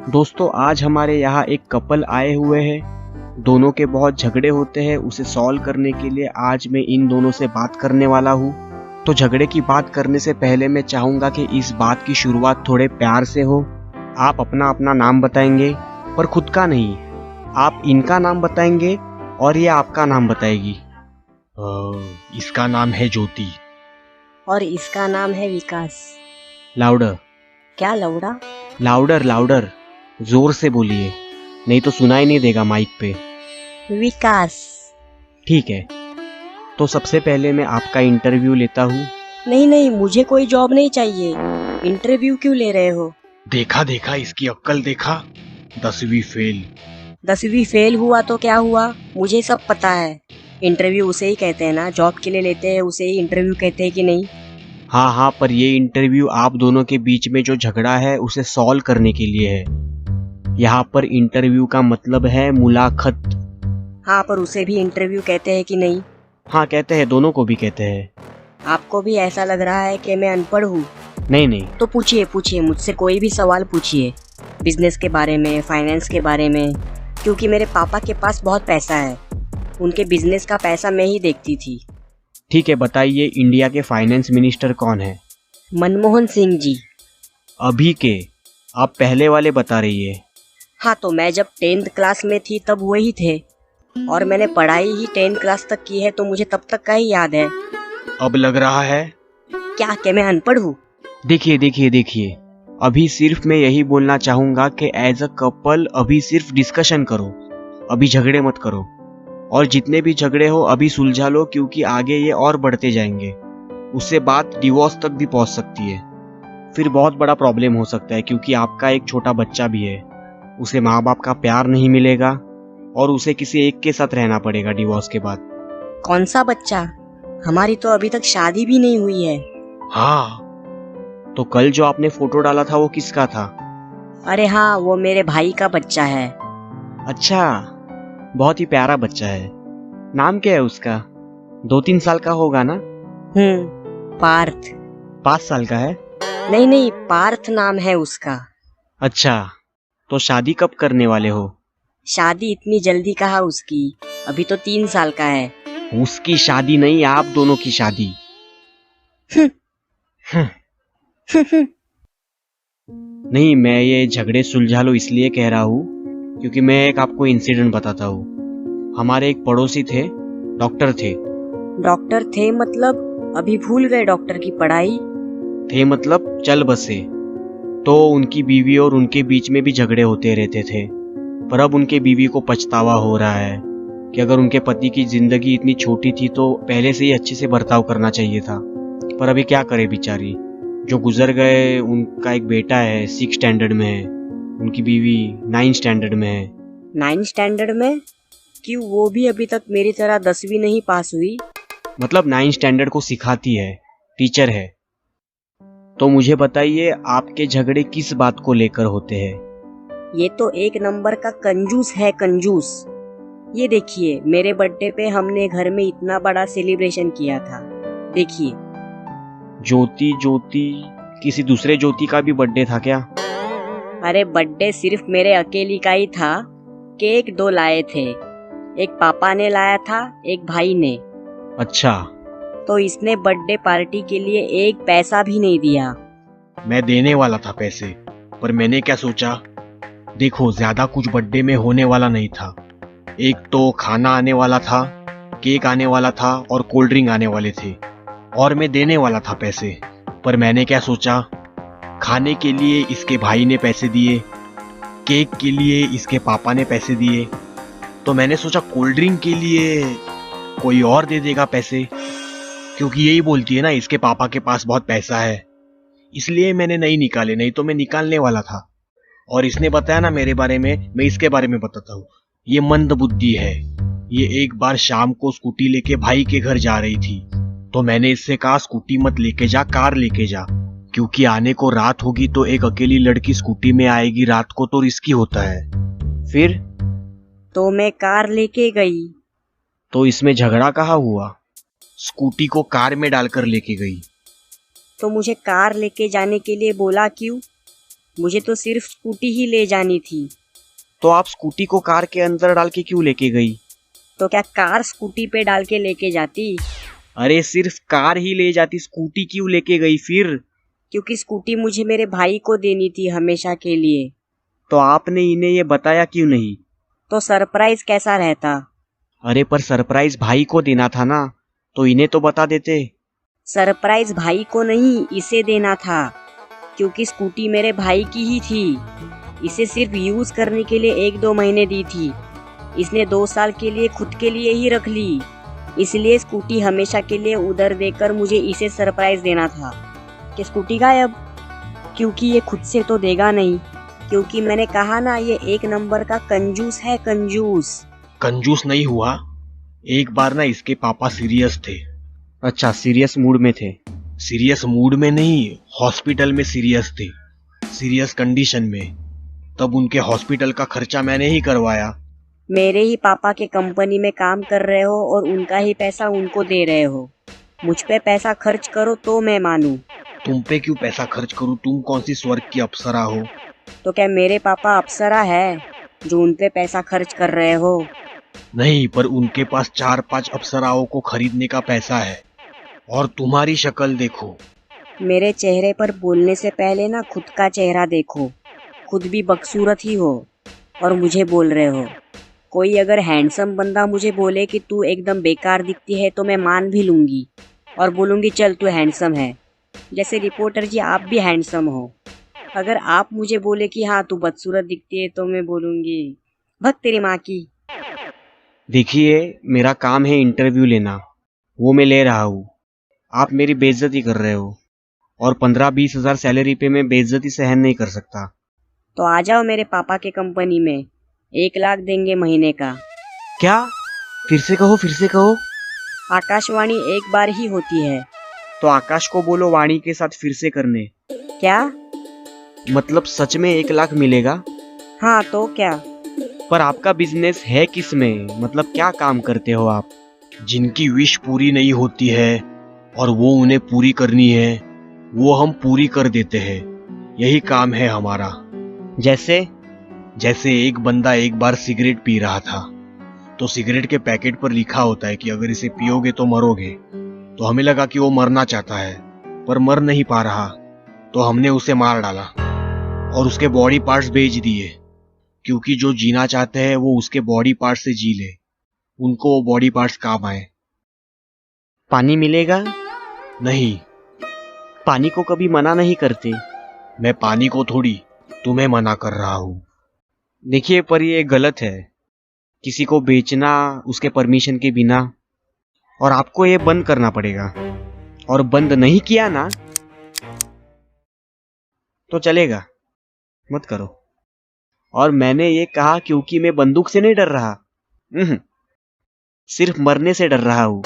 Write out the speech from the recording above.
दोस्तों आज हमारे यहाँ एक कपल आए हुए हैं। दोनों के बहुत झगड़े होते हैं। उसे सॉल्व करने के लिए आज मैं इन दोनों से बात करने वाला हूँ। तो झगड़े की बात करने से पहले मैं चाहूंगा कि इस बात की शुरुआत थोड़े प्यार से हो। आप अपना अपना नाम बताएंगे, पर खुद का नहीं। आप इनका नाम बताएंगे और ये आपका नाम बताएगी। इसका नाम है ज्योति। और इसका नाम है विकास। लाउडर। क्या लौड़ा? लाउडर लाउडर, जोर से बोलिए, नहीं तो सुनाई नहीं देगा माइक पे। विकास। ठीक है, तो सबसे पहले मैं आपका इंटरव्यू लेता हूँ। नहीं, मुझे कोई जॉब नहीं चाहिए। इंटरव्यू क्यों ले रहे हो? देखा देखा, इसकी अक्ल देखा। 10वीं फेल। 10वीं फेल हुआ तो क्या हुआ, मुझे सब पता है। इंटरव्यू उसे ही कहते हैं ना, जॉब के लिए लेते हैं उसे ही इंटरव्यू कहते हैं कि नहीं? हाँ, पर ये इंटरव्यू आप दोनों के बीच में जो झगड़ा है उसे सॉल्व करने के लिए है। यहाँ पर इंटरव्यू का मतलब है मुलाकात। हाँ, पर उसे भी इंटरव्यू कहते हैं कि नहीं? हाँ कहते हैं, दोनों को भी कहते हैं। आपको भी ऐसा लग रहा है कि मैं अनपढ़ हूँ? नहीं। तो पूछिए मुझसे कोई भी सवाल पूछिए, बिजनेस के बारे में, फाइनेंस के बारे में। क्योंकि मेरे पापा के पास बहुत पैसा है, उनके बिजनेस का पैसा मैं ही देखती थी। ठीक है, बताइए इंडिया के फाइनेंस मिनिस्टर कौन है? मनमोहन सिंह जी। अभी के? आप पहले वाले बता रही है। हाँ, तो मैं जब 10th क्लास में थी तब वही थे, और मैंने पढ़ाई ही 10th क्लास तक की है, तो मुझे तब तक का ही याद है। अब लग रहा है क्या मैं अनपढ़ हूँ? देखिए, अभी सिर्फ मैं यही बोलना चाहूंगा कि एज अ कपल अभी सिर्फ डिस्कशन करो, अभी झगड़े मत करो। और जितने भी झगड़े हो अभी सुलझा लो, क्योंकि आगे ये और बढ़ते जाएंगे। उससे बात डिवोर्स तक भी पहुंच सकती है। फिर बहुत बड़ा प्रॉब्लम हो सकता है, क्योंकि आपका एक छोटा बच्चा भी है। उसे माँ बाप का प्यार नहीं मिलेगा और उसे किसी एक के साथ रहना पड़ेगा डिवोर्स के बाद। कौन सा बच्चा? हमारी तो अभी तक शादी भी नहीं हुई है। हाँ, तो कल जो आपने फोटो डाला था वो किसका था? अरे हाँ, वो मेरे भाई का बच्चा है। अच्छा, बहुत ही प्यारा बच्चा है। नाम क्या है उसका? 2-3 साल का होगा ना? पार्थ। 5 साल का है? नहीं, पार्थ नाम है उसका। अच्छा, तो शादी कब करने वाले हो? शादी इतनी जल्दी कहाँ उसकी, अभी तो 3 साल का है। उसकी शादी नहीं, आप दोनों की शादी। नहीं, मैं ये झगड़े सुलझा लो इसलिए कह रहा हूँ क्योंकि मैं एक आपको इंसिडेंट बताता हूँ। हमारे एक पड़ोसी थे, डॉक्टर थे। डॉक्टर थे मतलब अभी भूल गए डॉक्टर की पढ़ाई? थे मतलब चल बसे। तो उनकी बीवी और उनके बीच में भी झगड़े होते रहते थे। पर अब उनके बीवी को पछतावा हो रहा है कि अगर उनके पति की जिंदगी इतनी छोटी थी तो पहले से ही अच्छे से बर्ताव करना चाहिए था। पर अभी क्या करे बेचारी, जो गुजर गए। उनका एक बेटा है 6 स्टैंडर्ड में है, उनकी बीवी 9 स्टैंडर्ड में है। 9 स्टैंडर्ड में? क्यों, वो भी अभी तक मेरी तरह 10वीं नहीं पास हुई? मतलब 9 स्टैंडर्ड को सिखाती है, टीचर है। तो मुझे बताइए, आपके झगड़े किस बात को लेकर होते हैं? ये तो एक नंबर का कंजूस है, कंजूस। ये देखिए, मेरे बर्थडे पे हमने घर में इतना बड़ा सेलिब्रेशन किया था। देखिए। ज्योति, किसी दूसरे ज्योति का भी बर्थडे था क्या? अरे बर्थडे सिर्फ मेरे अकेली का ही था। केक 2 लाए थे, एक पापा ने लाया था, एक भाई ने। अच्छा। तो इसने बर्थडे पार्टी के लिए एक पैसा भी नहीं दिया। मैं देने वाला था पैसे, पर मैंने क्या सोचा, देखो ज्यादा कुछ बर्थडे में होने वाला नहीं था। एक तो खाना आने वाला था, केक आने वाला था और कोल्ड ड्रिंक आने वाले थे, और मैं देने वाला था पैसे। पर मैंने क्या सोचा, खाने के लिए इसके भाई ने पैसे दिए, केक के लिए इसके पापा ने पैसे दिए, तो मैंने सोचा कोल्ड ड्रिंक के लिए कोई और दे देगा पैसे, क्योंकि यही बोलती है ना इसके पापा के पास बहुत पैसा है। इसलिए मैंने नहीं निकाले, नहीं तो मैं निकालने वाला था। और इसने बताया ना मेरे बारे में, मैं इसके बारे में बताता हूँ। ये मंद बुद्धि है। ये एक बार शाम को स्कूटी लेके भाई के घर जा रही थी, तो मैंने इससे कहा स्कूटी मत लेके जा, कार लेके जा, क्योंकि आने को रात होगी तो एक अकेली लड़की स्कूटी में आएगी रात को तो रिस्की होता है। फिर तो मैं कार लेके गई। तो इसमें झगड़ा कहाँ हुआ? स्कूटी को कार में डालकर लेके गई। तो मुझे कार लेके जाने के लिए बोला क्यों? मुझे तो सिर्फ स्कूटी ही ले जानी थी। तो आप स्कूटी को कार के अंदर डाल के क्यों लेके गई? तो क्या कार स्कूटी पे डाल के लेके जाती? अरे सिर्फ कार ही ले जाती, स्कूटी क्यों लेके गई फिर? क्योंकि स्कूटी मुझे मेरे भाई को देनी थी हमेशा के लिए। तो आपने इन्हें ये बताया क्यों नहीं? तो सरप्राइज कैसा रहता? अरे पर सरप्राइज भाई को देना था ना, तो इन्हें तो बता देते। सरप्राइज भाई को नहीं, इसे देना था, क्योंकि स्कूटी मेरे भाई की ही थी। इसे सिर्फ यूज करने के लिए 1-2 महीने दी थी। इसने 2 साल के लिए खुद के लिए ही रख ली। इसलिए स्कूटी हमेशा के लिए उधर देकर मुझे इसे सरप्राइज देना था कि स्कूटी गायब, क्योंकि ये खुद से तो देगा नहीं। क्योंकि मैंने कहा ना, ये 1 नंबर का कंजूस है, कंजूस। कंजूस नहीं हुआ। एक बार ना इसके पापा सीरियस थे। अच्छा, सीरियस मूड में थे? सीरियस मूड में नहीं, हॉस्पिटल में सीरियस थे, सीरियस कंडीशन में। तब उनके हॉस्पिटल का खर्चा मैंने ही करवाया। मेरे ही पापा के कंपनी में काम कर रहे हो और उनका ही पैसा उनको दे रहे हो। मुझ पे पैसा खर्च करो तो मैं मानूं। तुम पे क्यों पैसा खर्च करूं? तुम कौन सी स्वर्ग की अप्सरा हो? तो क्या मेरे पापा अप्सरा है जो उन पे पैसा खर्च कर रहे हो? नहीं, पर उनके पास 4-5 अप्सराओं को खरीदने का पैसा है। और तुम्हारी शक्ल देखो। मेरे चेहरे पर बोलने से पहले ना खुद का चेहरा देखो। खुद भी बदसूरत ही हो और मुझे बोल रहे हो। कोई अगर हैंडसम बंदा मुझे बोले कि तू एकदम बेकार दिखती है तो मैं मान भी लूंगी और बोलूंगी चल तू हैंडसम है। जैसे रिपोर्टर जी, आप भी हैंडसम हो। अगर आप मुझे बोले कि हाँ तू बदसूरत दिखती है तो मैं बोलूंगी भग तेरी माँ की। देखिए, मेरा काम है इंटरव्यू लेना, वो मैं ले रहा हूँ। आप मेरी बेइज्जती कर रहे हो और 15-20 हजार सैलरी पे मैं बेइज्जती सहन नहीं कर सकता। तो आ जाओ मेरे पापा के कंपनी में, 1 लाख देंगे महीने का। क्या? फिर से कहो, फिर से कहो। आकाशवाणी एक बार ही होती है। तो आकाश को बोलो वाणी के साथ फिर से करने। क्या? मतलब सच में 1 लाख मिलेगा? हाँ तो क्या? पर आपका बिजनेस है किस में? मतलब क्या काम करते हो आप? जिनकी विश पूरी नहीं होती है और वो उन्हें पूरी करनी है, वो हम पूरी कर देते हैं। यही काम है हमारा। जैसे एक बंदा एक बार सिगरेट पी रहा था, तो सिगरेट के पैकेट पर लिखा होता है कि अगर इसे पियोगे तो मरोगे। तो हमें लगा कि वो मरना चाहता है पर मर नहीं पा रहा, तो हमने उसे मार डाला और उसके बॉडी पार्ट्स बेच दिए, क्योंकि जो जीना चाहते हैं वो उसके बॉडी पार्ट से जी ले, उनको वो बॉडी पार्ट्स काम आए। पानी मिलेगा? नहीं, पानी को कभी मना नहीं करते। मैं पानी को थोड़ी तुम्हें मना कर रहा हूँ। देखिए, पर ये गलत है, किसी को बेचना उसके परमिशन के बिना, और आपको ये बंद करना पड़ेगा। और बंद नहीं किया ना तो चलेगा, मत करो। और मैंने ये कहा क्योंकि मैं बंदूक से नहीं डर रहा, सिर्फ मरने से डर रहा हूं।